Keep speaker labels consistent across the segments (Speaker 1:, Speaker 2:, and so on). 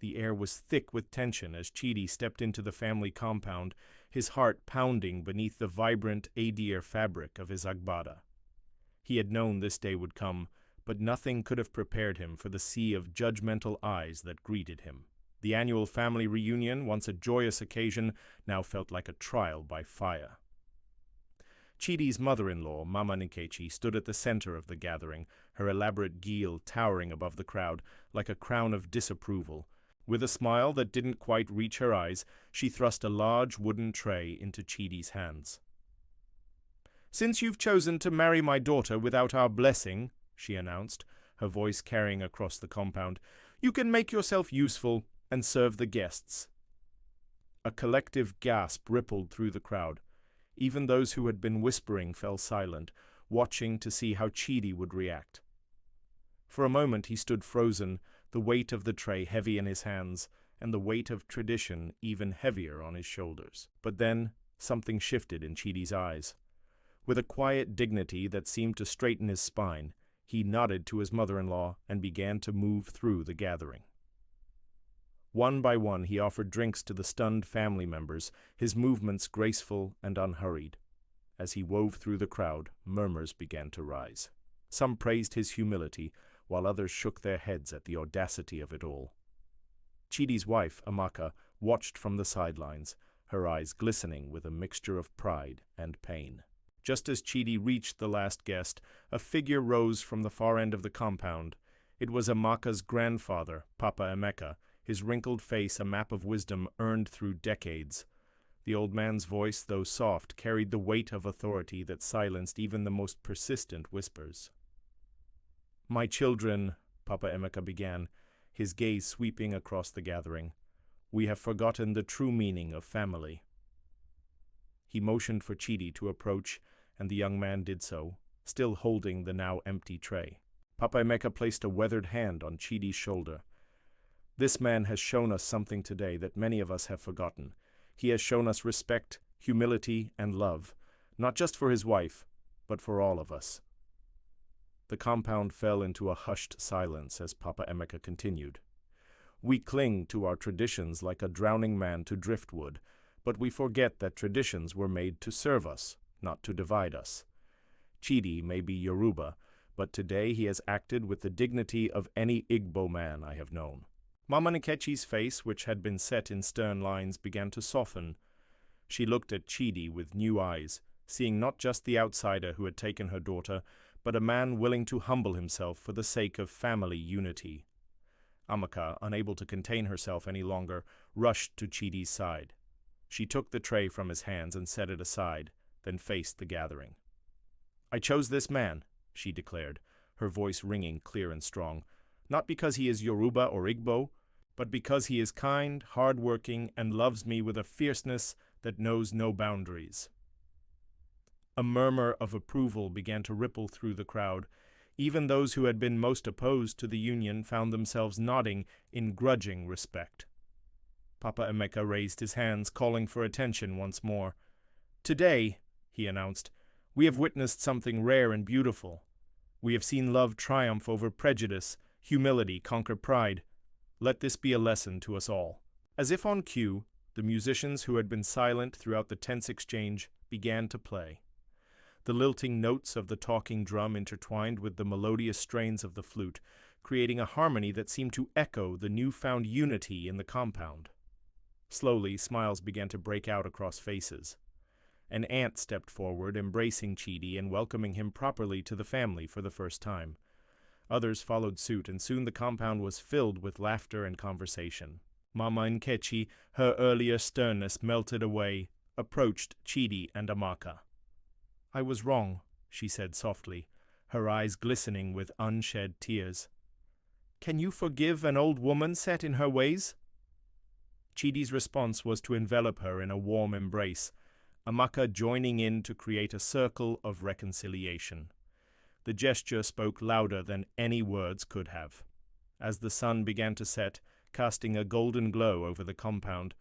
Speaker 1: The air was thick with tension as Chidi stepped into the family compound, his heart pounding beneath the vibrant Adir fabric of his agbada. He had known this day would come, but nothing could have prepared him for the sea of judgmental eyes that greeted him. The annual family reunion, once a joyous occasion, now felt like a trial by fire. Chidi's mother-in-law, Mama Nkechi, stood at the center of the gathering, her elaborate geel towering above the crowd like a crown of disapproval. With a smile that didn't quite reach her eyes, she thrust a large wooden tray into Chidi's hands. "Since you've chosen to marry my daughter without our blessing," she announced, her voice carrying across the compound, "you can make yourself useful and serve the guests." A collective gasp rippled through the crowd. Even those who had been whispering fell silent, watching to see how Chidi would react. For a moment he stood frozen, the weight of the tray heavy in his hands, and the weight of tradition even heavier on his shoulders. But then something shifted in Chidi's eyes. With a quiet dignity that seemed to straighten his spine, he nodded to his mother-in-law and began to move through the gathering. One by one he offered drinks to the stunned family members, his movements graceful and unhurried. As he wove through the crowd, murmurs began to rise. Some praised his humility, while others shook their heads at the audacity of it all. Chidi's wife, Amaka, watched from the sidelines, her eyes glistening with a mixture of pride and pain. Just as Chidi reached the last guest, a figure rose from the far end of the compound. It was Amaka's grandfather, Papa Emeka, his wrinkled face a map of wisdom earned through decades. The old man's voice, though soft, carried the weight of authority that silenced even the most persistent whispers. "My children," Papa Emeka began, his gaze sweeping across the gathering, "we have forgotten the true meaning of family." He motioned for Chidi to approach, and the young man did so, still holding the now empty tray. Papa Emeka placed a weathered hand on Chidi's shoulder. "This man has shown us something today that many of us have forgotten. He has shown us respect, humility, and love, not just for his wife, but for all of us." The compound fell into a hushed silence as Papa Emeka continued. "We cling to our traditions like a drowning man to driftwood, but we forget that traditions were made to serve us, not to divide us. Chidi may be Yoruba, but today he has acted with the dignity of any Igbo man I have known." Mama Nkechi's face, which had been set in stern lines, began to soften. She looked at Chidi with new eyes, seeing not just the outsider who had taken her daughter, but a man willing to humble himself for the sake of family unity. Amaka, unable to contain herself any longer, rushed to Chidi's side. She took the tray from his hands and set it aside, then faced the gathering. "I chose this man," she declared, her voice ringing clear and strong, "not because he is Yoruba or Igbo, but because he is kind, hard-working, and loves me with a fierceness that knows no boundaries." A murmur of approval began to ripple through the crowd. Even those who had been most opposed to the union found themselves nodding in grudging respect. Papa Emeka raised his hands, calling for attention once more. "Today," he announced, "we have witnessed something rare and beautiful. We have seen love triumph over prejudice, humility conquer pride. Let this be a lesson to us all." As if on cue, the musicians who had been silent throughout the tense exchange began to play. The lilting notes of the talking drum intertwined with the melodious strains of the flute, creating a harmony that seemed to echo the newfound unity in the compound. Slowly, smiles began to break out across faces. An aunt stepped forward, embracing Chidi and welcoming him properly to the family for the first time. Others followed suit, and soon the compound was filled with laughter and conversation. Mama Nkechi, her earlier sternness melted away, approached Chidi and Amaka. "I was wrong," she said softly, her eyes glistening with unshed tears. "Can you forgive an old woman set in her ways?" Chidi's response was to envelop her in a warm embrace, Amaka joining in to create a circle of reconciliation. The gesture spoke louder than any words could have. As the sun began to set, casting a golden glow over the compound,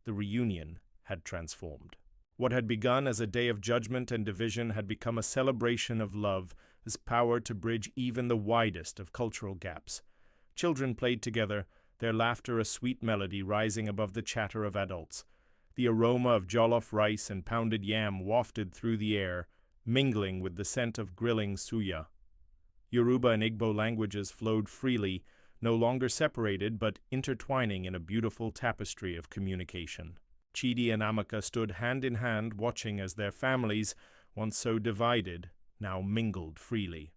Speaker 1: the reunion had transformed. What had begun as a day of judgment and division had become a celebration of love, as power to bridge even the widest of cultural gaps. Children played together, their laughter a sweet melody rising above the chatter of adults. The aroma of jollof rice and pounded yam wafted through the air, mingling with the scent of grilling suya. Yoruba and Igbo languages flowed freely, no longer separated but intertwining in a beautiful tapestry of communication. Chidi and Amaka stood hand in hand watching as their families, once so divided, now mingled freely.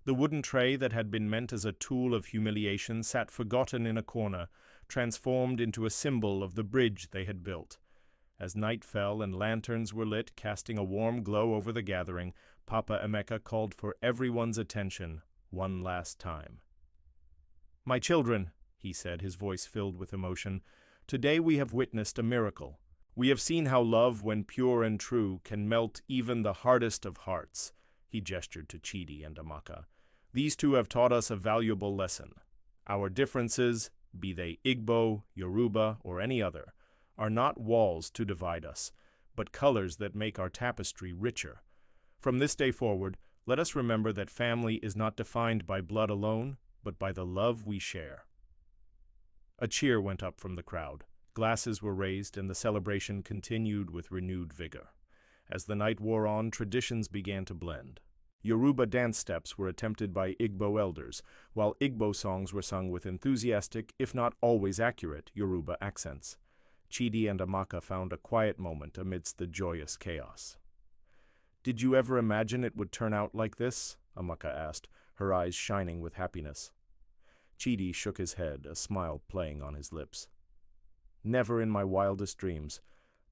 Speaker 1: The wooden tray that had been meant as a tool of humiliation sat forgotten in a corner, transformed into a symbol of the bridge they had built. As night fell and lanterns were lit, casting a warm glow over the gathering, Papa Emeka called for everyone's attention one last time. "My children," he said, his voice filled with emotion, "today we have witnessed a miracle. We have seen how love, when pure and true, can melt even the hardest of hearts." He gestured to Chidi and Amaka. "These two have taught us a valuable lesson. Our differences, be they Igbo, Yoruba, or any other, are not walls to divide us, but colors that make our tapestry richer. From this day forward, let us remember that family is not defined by blood alone, but by the love we share." A cheer went up from the crowd. Glasses were raised, and the celebration continued with renewed vigor. As the night wore on, traditions began to blend. Yoruba dance steps were attempted by Igbo elders, while Igbo songs were sung with enthusiastic, if not always accurate, Yoruba accents. Chidi and Amaka found a quiet moment amidst the joyous chaos. "Did you ever imagine it would turn out like this?" Amaka asked, her eyes shining with happiness. Chidi shook his head, a smile playing on his lips. "Never in my wildest dreams,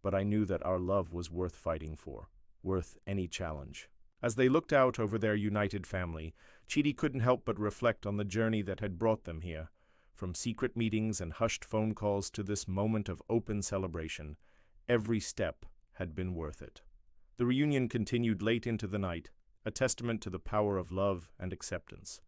Speaker 1: but I knew that our love was worth fighting for, worth any challenge." As they looked out over their united family, Chidi couldn't help but reflect on the journey that had brought them here. From secret meetings and hushed phone calls to this moment of open celebration, every step had been worth it. The reunion continued late into the night, a testament to the power of love and acceptance.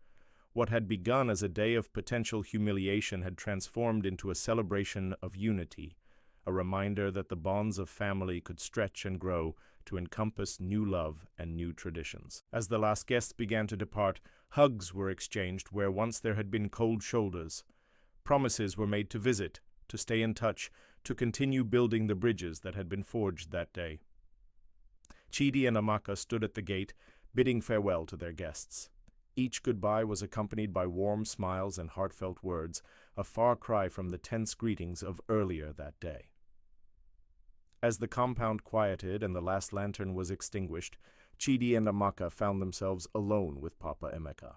Speaker 1: What had begun as a day of potential humiliation had transformed into a celebration of unity, a reminder that the bonds of family could stretch and grow to encompass new love and new traditions. As the last guests began to depart, hugs were exchanged where once there had been cold shoulders. Promises were made to visit, to stay in touch, to continue building the bridges that had been forged that day. Chidi and Amaka stood at the gate, bidding farewell to their guests. Each goodbye was accompanied by warm smiles and heartfelt words, a far cry from the tense greetings of earlier that day. As the compound quieted and the last lantern was extinguished, Chidi and Amaka found themselves alone with Papa Emeka.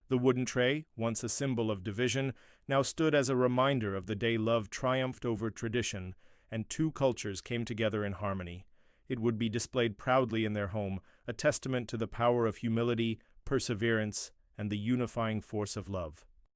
Speaker 1: The wooden tray, once a symbol of division, now stood as a reminder of the day love triumphed over tradition, and two cultures came together in harmony. It would be displayed proudly in their home, a testament to the power of humility, perseverance, and the unifying force of love.